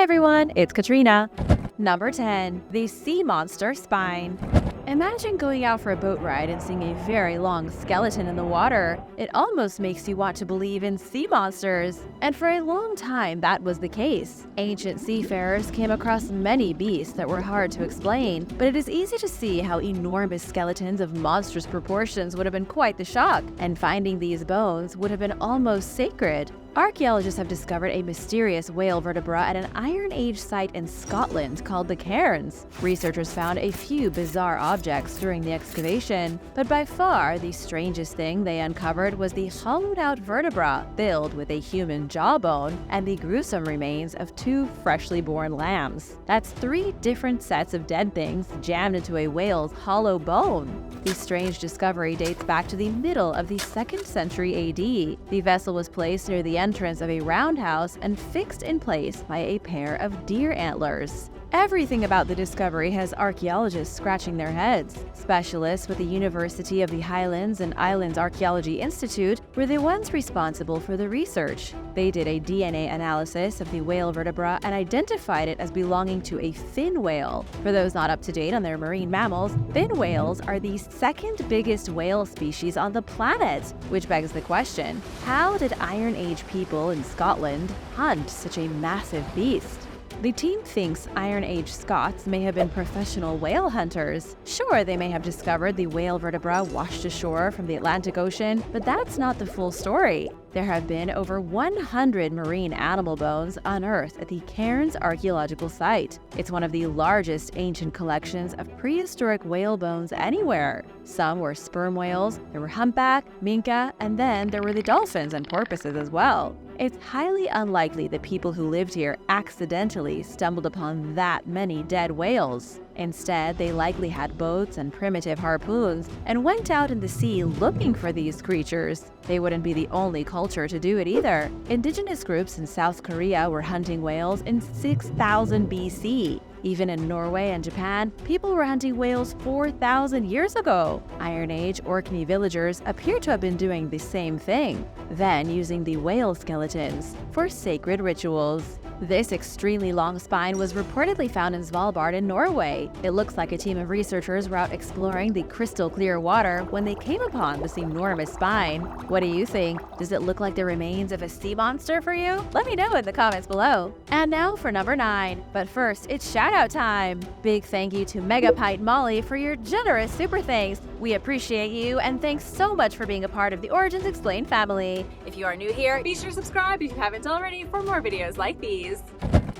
everyone, it's Katrina. Number 10. The Sea Monster Spine. Imagine going out for a boat ride and seeing a very long skeleton in the water. It almost makes you want to believe in sea monsters. And for a long time, that was the case. Ancient seafarers came across many beasts that were hard to explain, but it is easy to see how enormous skeletons of monstrous proportions would have been quite the shock, and finding these bones would have been almost sacred. Archaeologists have discovered a mysterious whale vertebra at an Iron Age site in Scotland called the Cairns. Researchers found a few bizarre objects during the excavation, but by far the strangest thing they uncovered was the hollowed-out vertebra filled with a human jawbone and the gruesome remains of two freshly born lambs. That's 3 different sets of dead things jammed into a whale's hollow bone. The strange discovery dates back to the middle of the 2nd century AD. The vessel was placed near the entrance of a roundhouse and fixed in place by a pair of deer antlers. Everything about the discovery has archaeologists scratching their heads. Specialists with the University of the Highlands and Islands Archaeology Institute were the ones responsible for the research. They did a DNA analysis of the whale vertebra and identified it as belonging to a fin whale. For those not up to date on their marine mammals, fin whales are the 2nd biggest whale species on the planet, which begs the question, how did Iron Age people in Scotland hunt such a massive beast? The team thinks Iron Age Scots may have been professional whale hunters. Sure, they may have discovered the whale vertebra washed ashore from the Atlantic Ocean, but that's not the full story. There have been over 100 marine animal bones unearthed at the Cairns archaeological site. It's one of the largest ancient collections of prehistoric whale bones anywhere. Some were sperm whales, there were humpback, minke, and then there were the dolphins and porpoises as well. It's highly unlikely that people who lived here accidentally stumbled upon that many dead whales. Instead, they likely had boats and primitive harpoons and went out in the sea looking for these creatures. They wouldn't be the only culture to do it either. Indigenous groups in South Korea were hunting whales in 6000 BC. Even in Norway and Japan, people were hunting whales 4,000 years ago. Iron Age Orkney villagers appear to have been doing the same thing, then using the whale skeletons for sacred rituals. This extremely long spine was reportedly found in Svalbard in Norway. It looks like a team of researchers were out exploring the crystal clear water when they came upon this enormous spine. What do you think? Does it look like the remains of a sea monster for you? Let me know in the comments below. And now for number 9. But first, it's shoutout time. Big thank you to Megapite Molly for your generous super thanks. We appreciate you, and thanks so much for being a part of the Origins Explained family. If you are new here, be sure to subscribe if you haven't already for more videos like these.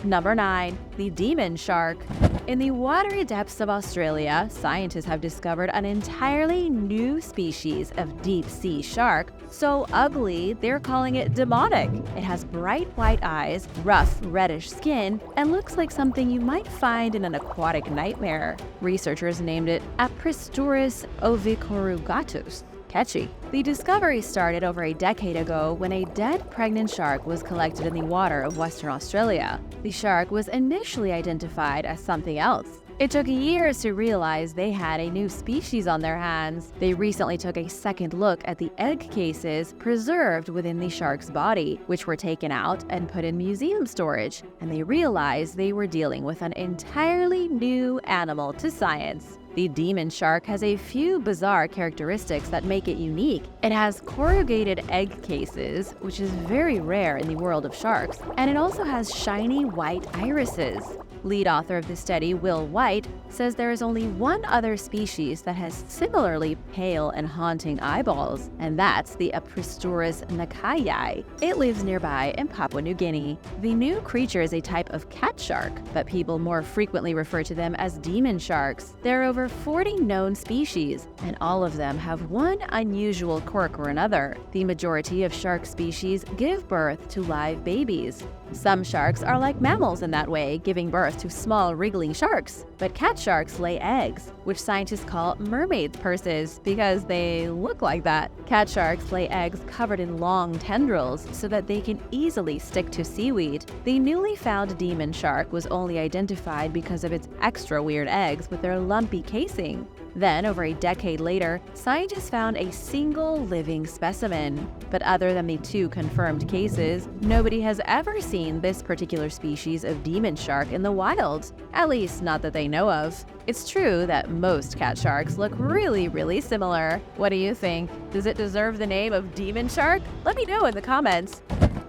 Number 9. The Demon Shark. In the watery depths of Australia, scientists have discovered an entirely new species of deep-sea shark, so ugly they're calling it demonic. It has bright white eyes, rough reddish skin, and looks like something you might find in an aquatic nightmare. Researchers named it Apristurus ovicorrugatus. Catchy. The discovery started over a decade ago when a dead pregnant shark was collected in the water of Western Australia. The shark was initially identified as something else. It took years to realize they had a new species on their hands. They recently took a second look at the egg cases preserved within the shark's body, which were taken out and put in museum storage, and they realized they were dealing with an entirely new animal to science. The demon shark has a few bizarre characteristics that make it unique. It has corrugated egg cases, which is very rare in the world of sharks, and it also has shiny white irises. Lead author of the study, Will White, says there is only one other species that has similarly pale and haunting eyeballs, and that's the Apristurus nakayai. It lives nearby in Papua New Guinea. The new creature is a type of cat shark, but people more frequently refer to them as demon sharks. There are over 40 known species, and all of them have one unusual quirk or another. The majority of shark species give birth to live babies. Some sharks are like mammals in that way, giving birth to small wriggling sharks. But cat sharks lay eggs, which scientists call mermaid's purses because they look like that. Cat sharks lay eggs covered in long tendrils so that they can easily stick to seaweed. The newly found demon shark was only identified because of its extra weird eggs with their lumpy casing. Then, over a decade later, scientists found a single living specimen. But other than the 2 confirmed cases, nobody has ever seen seen this particular species of demon shark in the wild, at least not that they know of. It's true that most cat sharks look really similar. What do you think? Does it deserve the name of demon shark? Let me know in the comments.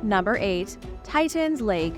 Number 8. Titan's Lake.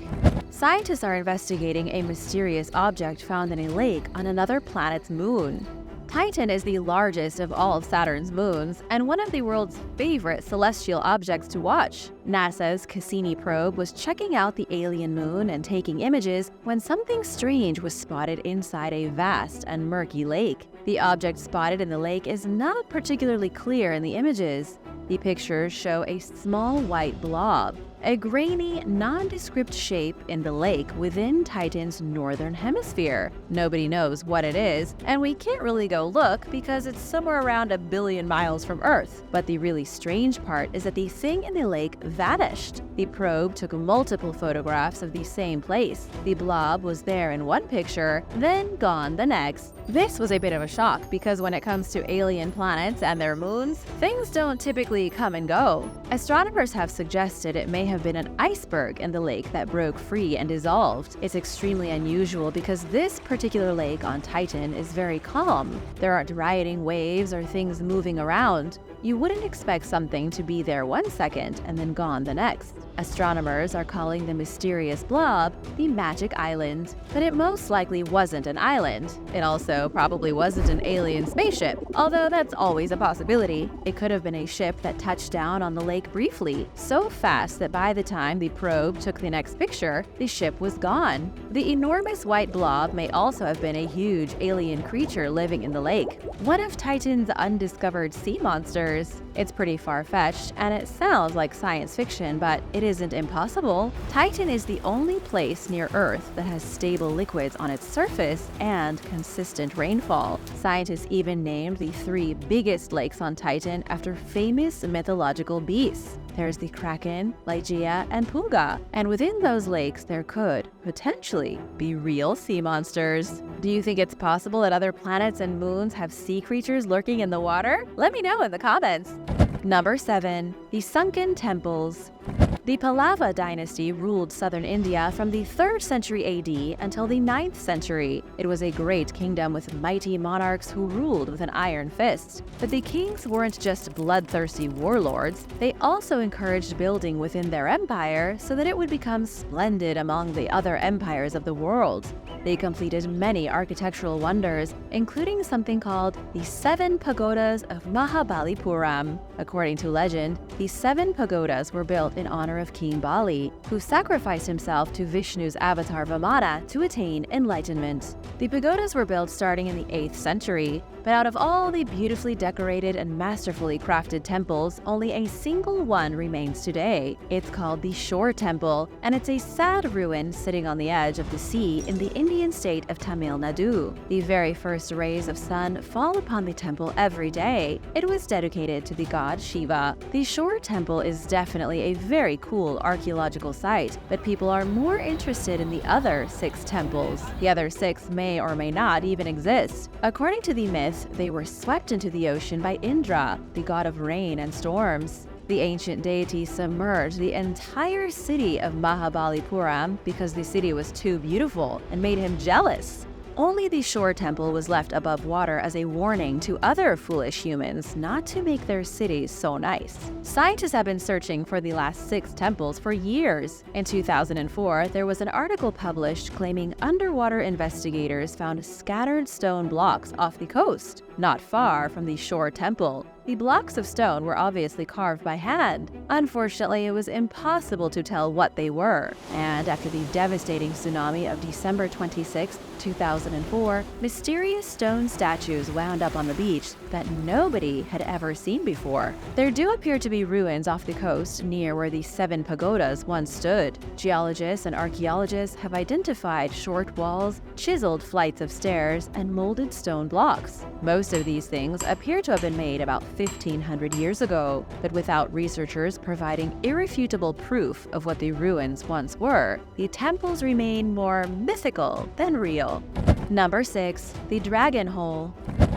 Scientists are investigating a mysterious object found in a lake on another planet's moon. Titan is the largest of all of Saturn's moons and one of the world's favorite celestial objects to watch. NASA's Cassini probe was checking out the alien moon and taking images when something strange was spotted inside a vast and murky lake. The object spotted in the lake is not particularly clear in the images. The pictures show a small white blob, a grainy, nondescript shape in the lake within Titan's northern hemisphere. Nobody knows what it is, and we can't really go look because it's somewhere around 1 billion miles from Earth. But the really strange part is that the thing in the lake vanished. The probe took multiple photographs of the same place. The blob was there in one picture, then gone the next. This was a bit of a shock because when it comes to alien planets and their moons, things don't typically come and go. Astronomers have suggested it may have been an iceberg in the lake that broke free and dissolved. It's extremely unusual because this particular lake on Titan is very calm. There aren't rioting waves or things moving around. You wouldn't expect something to be there one second and then gone the next. Astronomers are calling the mysterious blob the Magic Island, but it most likely wasn't an island. It also probably wasn't an alien spaceship, although that's always a possibility. It could have been a ship that touched down on the lake briefly, so fast that by the time the probe took the next picture, the ship was gone. The enormous white blob may also have been a huge alien creature living in the lake, one of Titan's undiscovered sea monsters. It's pretty far-fetched, and it sounds like science fiction, but it isn't impossible. Titan is the only place near Earth that has stable liquids on its surface and consistent rainfall. Scientists even named the 3 biggest lakes on Titan after famous mythological beasts. There's the Kraken, Ligeia, and Punga. And within those lakes, there could, potentially, be real sea monsters. Do you think it's possible that other planets and moons have sea creatures lurking in the water? Let me know in the comments. Number 7. The Sunken Temples. The Pallava dynasty ruled southern India from the 3rd century AD until the 9th century. It was a great kingdom with mighty monarchs who ruled with an iron fist. But the kings weren't just bloodthirsty warlords, they also encouraged building within their empire so that it would become splendid among the other empires of the world. They completed many architectural wonders, including something called the 7 Pagodas of Mahabalipuram. According to legend, the 7 pagodas were built in honor of King Bali, who sacrificed himself to Vishnu's avatar Vamana to attain enlightenment. The pagodas were built starting in the 8th century, but out of all the beautifully decorated and masterfully crafted temples, only a single one remains today. It's called the Shore Temple, and it's a sad ruin sitting on the edge of the sea in the Indian state of Tamil Nadu. The very first rays of sun fall upon the temple every day. It was dedicated to the god Shiva. The Shore Temple is definitely a very cool archaeological site, but people are more interested in the other 6 temples. The other 6 may or may not even exist. According to the myth, they were swept into the ocean by Indra, the god of rain and storms. The ancient deity submerged the entire city of Mahabalipuram because the city was too beautiful and made him jealous. Only the Shore Temple was left above water as a warning to other foolish humans not to make their cities so nice. Scientists have been searching for the last 6 temples for years. In 2004, there was an article published claiming underwater investigators found scattered stone blocks off the coast, not far from the Shore Temple. The blocks of stone were obviously carved by hand. Unfortunately, it was impossible to tell what they were. And after the devastating tsunami of December 26, 2004, mysterious stone statues wound up on the beach that nobody had ever seen before. There do appear to be ruins off the coast near where the 7 pagodas once stood. Geologists and archaeologists have identified short walls, chiseled flights of stairs, and molded stone blocks. Most of these things appear to have been made about 1,500 years ago, but without researchers providing irrefutable proof of what the ruins once were, the temples remain more mythical than real. Number 6. The Dragon Hole.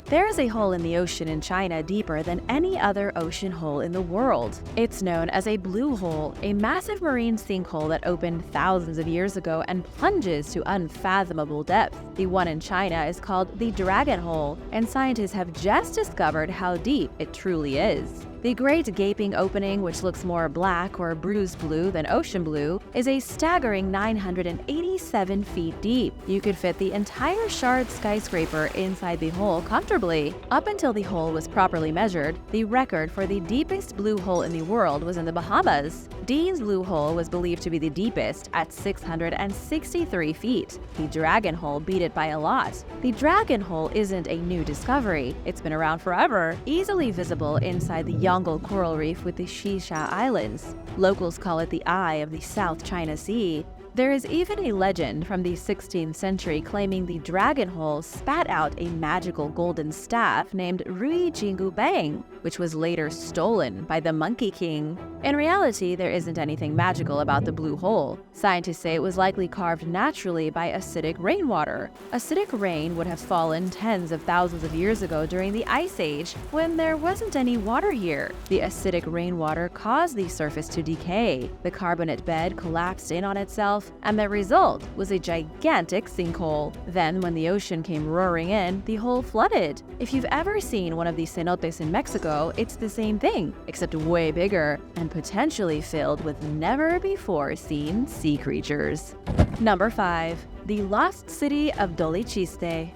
There is a hole in the ocean in China deeper than any other ocean hole in the world. It's known as a blue hole, a massive marine sinkhole that opened thousands of years ago and plunges to unfathomable depth. The one in China is called the Dragon Hole, and scientists have just discovered how deep it truly is. The great gaping opening, which looks more black or bruised blue than ocean blue, is a staggering 987 feet deep. You could fit the entire Shard skyscraper inside the hole comfortably. Up until the hole was properly measured, the record for the deepest blue hole in the world was in the Bahamas. Dean's Blue Hole was believed to be the deepest at 663 feet. The Dragon Hole beat it by a lot. The Dragon Hole isn't a new discovery. It's been around forever, easily visible inside the Yongle Coral Reef with the Shisha Islands. Locals call it the Eye of the South China Sea. There is even a legend from the 16th century claiming the Dragon Hole spat out a magical golden staff named Rui Jingu Bang, which was later stolen by the Monkey King. In reality, there isn't anything magical about the blue hole. Scientists say it was likely carved naturally by acidic rainwater. Acidic rain would have fallen tens of thousands of years ago during the Ice Age, when there wasn't any water here. The acidic rainwater caused the surface to decay. The carbonate bed collapsed in on itself, and the result was a gigantic sinkhole. Then, when the ocean came roaring in, the hole flooded. If you've ever seen one of these cenotes in Mexico, it's the same thing, except way bigger and potentially filled with never-before-seen sea creatures. Number 5. The Lost City of Dolichiste.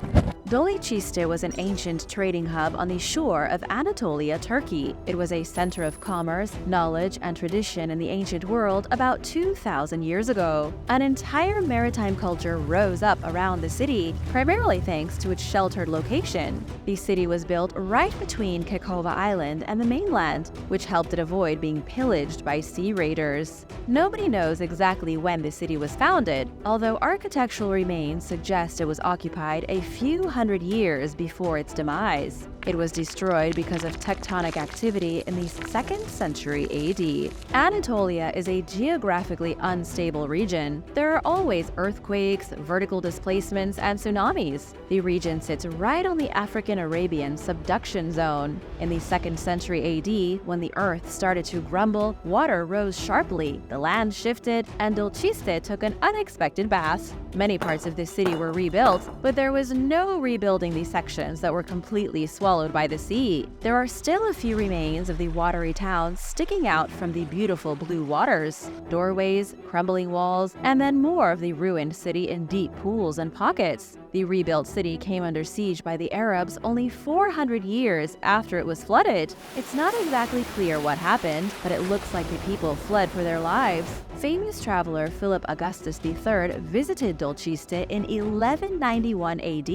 Dolichiste was an ancient trading hub on the shore of Anatolia, Turkey. It was a center of commerce, knowledge, and tradition in the ancient world about 2,000 years ago. An entire maritime culture rose up around the city, primarily thanks to its sheltered location. The city was built right between Kekova Island and the mainland, which helped it avoid being pillaged by sea raiders. Nobody knows exactly when the city was founded, although architectural remains suggest it was occupied a few hundred years before its demise. It was destroyed because of tectonic activity in the 2nd century AD. Anatolia is a geographically unstable region. There are always earthquakes, vertical displacements, and tsunamis. The region sits right on the African-Arabian subduction zone. In the 2nd century AD, when the earth started to grumble, water rose sharply, the land shifted, and Dulciste took an unexpected bath. Many parts of the city were rebuilt, but there was no rebuilding the sections that were completely swallowed by the sea. There are still a few remains of the watery town sticking out from the beautiful blue waters. Doorways, crumbling walls, and then more of the ruined city in deep pools and pockets. The rebuilt city came under siege by the Arabs only 400 years after it was flooded. It's not exactly clear what happened, but it looks like the people fled for their lives. Famous traveler Philip Augustus III visited Dulciste in 1191 AD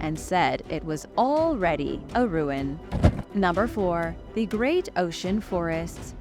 and said it was already a ruin. Number 4. The Great Ocean Forests.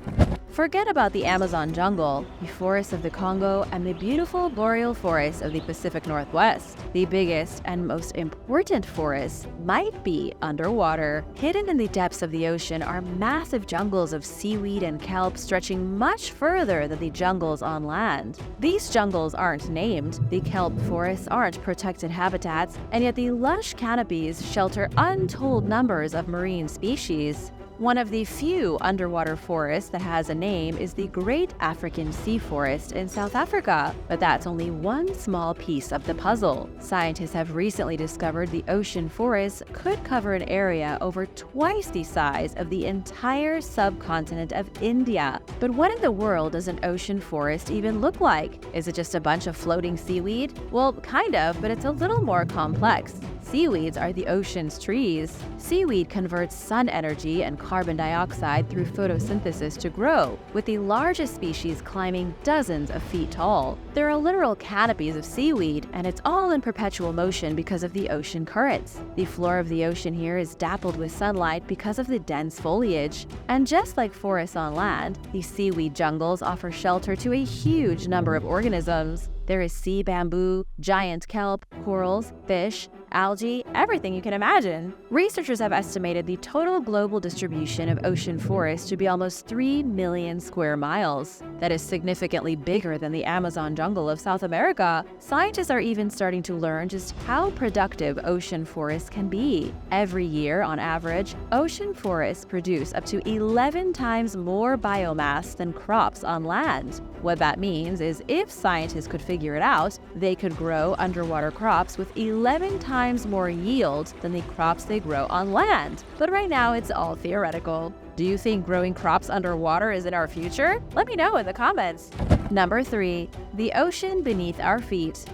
Forget about the Amazon jungle, the forests of the Congo, and the beautiful boreal forests of the Pacific Northwest. The biggest and most important forests might be underwater. Hidden in the depths of the ocean are massive jungles of seaweed and kelp stretching much further than the jungles on land. These jungles aren't named, the kelp forests aren't protected habitats, and yet the lush canopies shelter untold numbers of marine species. One of the few underwater forests that has a name is the Great African Sea Forest in South Africa, but that's only one small piece of the puzzle. Scientists have recently discovered the ocean forests could cover an area over twice the size of the entire subcontinent of India. But what in the world does an ocean forest even look like? Is it just a bunch of floating seaweed? Well, kind of, but it's a little more complex. Seaweeds are the ocean's trees. Seaweed converts sun energy and carbon dioxide through photosynthesis to grow, with the largest species climbing dozens of feet tall. There are literal canopies of seaweed, and it's all in perpetual motion because of the ocean currents. The floor of the ocean here is dappled with sunlight because of the dense foliage. And just like forests on land, the seaweed jungles offer shelter to a huge number of organisms. There is sea bamboo, giant kelp, corals, fish, algae, everything you can imagine. Researchers have estimated the total global distribution of ocean forests to be almost 3 million square miles. That is significantly bigger than the Amazon jungle of South America. Scientists are even starting to learn just how productive ocean forests can be. Every year, on average, ocean forests produce up to 11 times more biomass than crops on land. What that means is if scientists could figure it out, they could grow underwater crops with 11 times more yield than the crops they grow on land. But right now, it's all theoretical. Do you think growing crops underwater is in our future? Let me know in the comments. Number 3. The ocean beneath our feet.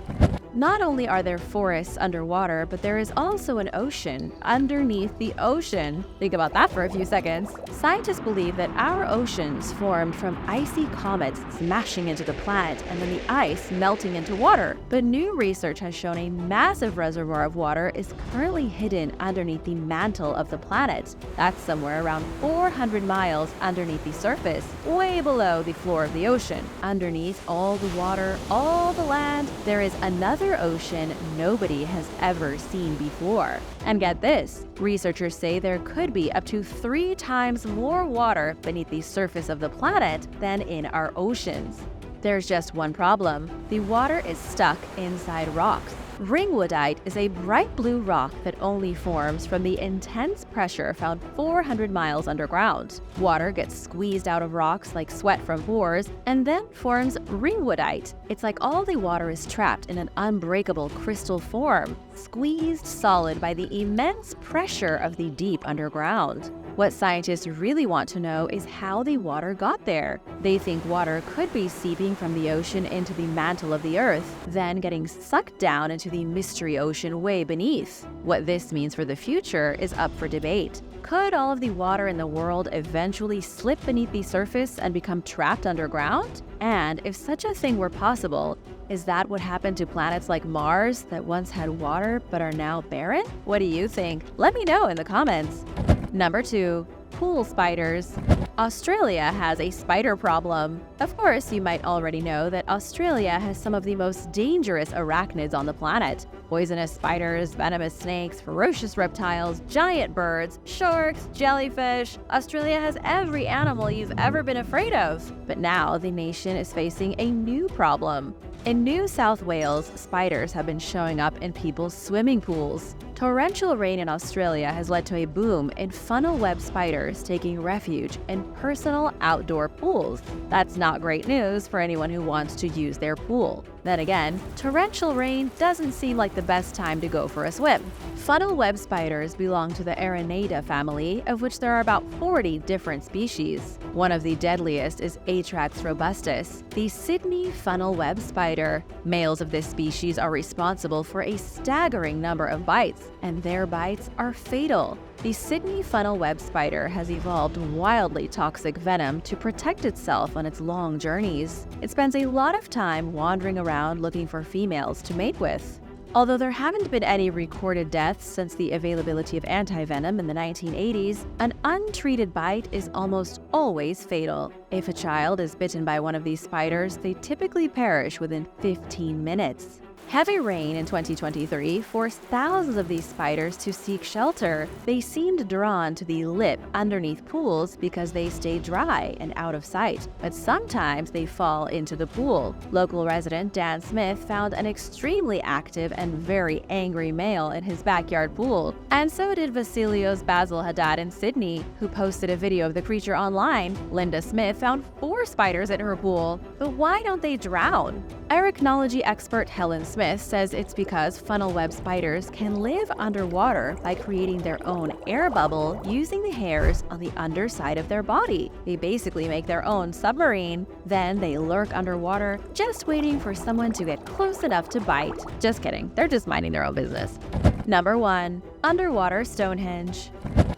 Not only are there forests underwater, but there is also an ocean underneath the ocean. Think about that for a few seconds. Scientists believe that our oceans formed from icy comets smashing into the planet and then the ice melting into water. But new research has shown a massive reservoir of water is currently hidden underneath the mantle of the planet. That's somewhere around 400 miles underneath the surface, way below the floor of the ocean. Underneath all the water, all the land, there is another ocean nobody has ever seen before. And get this, researchers say there could be up to 3 times more water beneath the surface of the planet than in our oceans. There's just one problem. The water is stuck inside rocks. Ringwoodite is a bright blue rock that only forms from the intense pressure found 400 miles underground. Water gets squeezed out of rocks like sweat from pores and then forms ringwoodite. It's like all the water is trapped in an unbreakable crystal form, squeezed solid by the immense pressure of the deep underground. What scientists really want to know is how the water got there. They think water could be seeping from the ocean into the mantle of the Earth, then getting sucked down into the mystery ocean way beneath. What this means for the future is up for debate. Could all of the water in the world eventually slip beneath the surface and become trapped underground? And if such a thing were possible, is that what happened to planets like Mars that once had water but are now barren? What do you think? Let me know in the comments. Number 2. Pool spiders. Australia has a spider problem. Of course, you might already know that Australia has some of the most dangerous arachnids on the planet. Poisonous spiders, venomous snakes, ferocious reptiles, giant birds, sharks, jellyfish. Australia has every animal you've ever been afraid of. But now the nation is facing a new problem. In New South Wales, spiders have been showing up in people's swimming pools. Torrential rain in Australia has led to a boom in funnel web spiders taking refuge in personal outdoor pools. That's not great news for anyone who wants to use their pool. Then again, torrential rain doesn't seem like the best time to go for a swim. Funnel web spiders belong to the Aranida family, of which there are about 40 different species. One of the deadliest is Atrax robustus, the Sydney funnel web spider. Males of this species are responsible for a staggering number of bites, and their bites are fatal. The Sydney funnel web spider has evolved wildly toxic venom to protect itself on its long journeys. It spends a lot of time wandering around looking for females to mate with. Although there haven't been any recorded deaths since the availability of antivenom in the 1980s, an untreated bite is almost always fatal. If a child is bitten by one of these spiders, they typically perish within 15 minutes. Heavy rain in 2023 forced thousands of these spiders to seek shelter. They seemed drawn to the lip underneath pools because they stay dry and out of sight, but sometimes they fall into the pool. Local resident Dan Smith found an extremely active and very angry male in his backyard pool. And so did Vasilios Basil Haddad in Sydney, who posted a video of the creature online. Linda Smith found 4 spiders in her pool. But why don't they drown? Arachnology expert Helen Smith says it's because funnel web spiders can live underwater by creating their own air bubble using the hairs on the underside of their body. They basically make their own submarine. Then they lurk underwater, just waiting for someone to get close enough to bite. Just kidding, they're just minding their own business. Number 1. Underwater Stonehenge.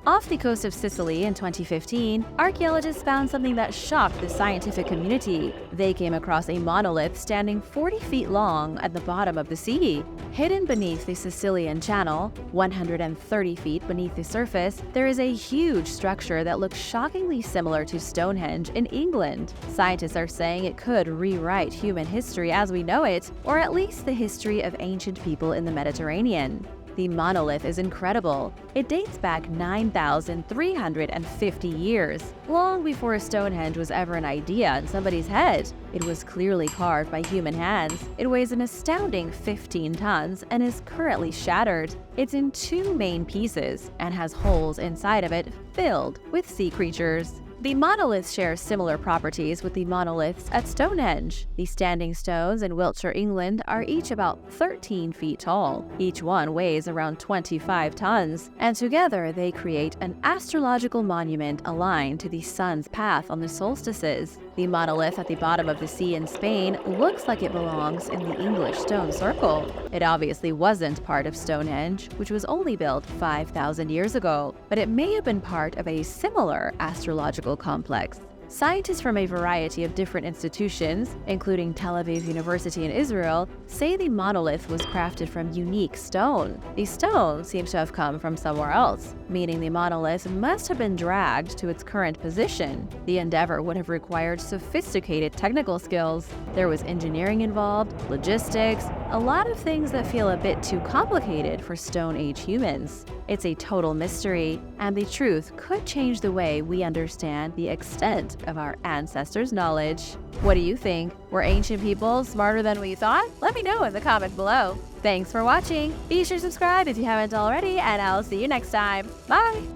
Off the coast of Sicily in 2015, archaeologists found something that shocked the scientific community. They came across a monolith standing 40 feet long at the bottom of the sea. Hidden beneath the Sicilian Channel, 130 feet beneath the surface, there is a huge structure that looks shockingly similar to Stonehenge in England. Scientists are saying it could rewrite human history as we know it, or at least the history of ancient people in the Mediterranean. The monolith is incredible. It dates back 9,350 years, long before Stonehenge was ever an idea in somebody's head. It was clearly carved by human hands. It weighs an astounding 15 tons and is currently shattered. It's in two main pieces and has holes inside of it filled with sea creatures. The monolith shares similar properties with the monoliths at Stonehenge. The standing stones in Wiltshire, England are each about 13 feet tall. Each one weighs around 25 tons, and together they create an astrological monument aligned to the sun's path on the solstices. The monolith at the bottom of the sea in Spain looks like it belongs in the English stone circle. It obviously wasn't part of Stonehenge, which was only built 5,000 years ago, but it may have been part of a similar astrological complex. Scientists from a variety of different institutions, including Tel Aviv University in Israel, say the monolith was crafted from unique stone. The stone seems to have come from somewhere else, meaning the monolith must have been dragged to its current position. The endeavor would have required sophisticated technical skills. There was engineering involved, logistics, a lot of things that feel a bit too complicated for Stone Age humans. It's a total mystery, and the truth could change the way we understand the extent of our ancestors' knowledge. What do you think? Were ancient people smarter than we thought? Let me know in the comments below. Thanks for watching. Be sure to subscribe if you haven't already, and I'll see you next time. Bye!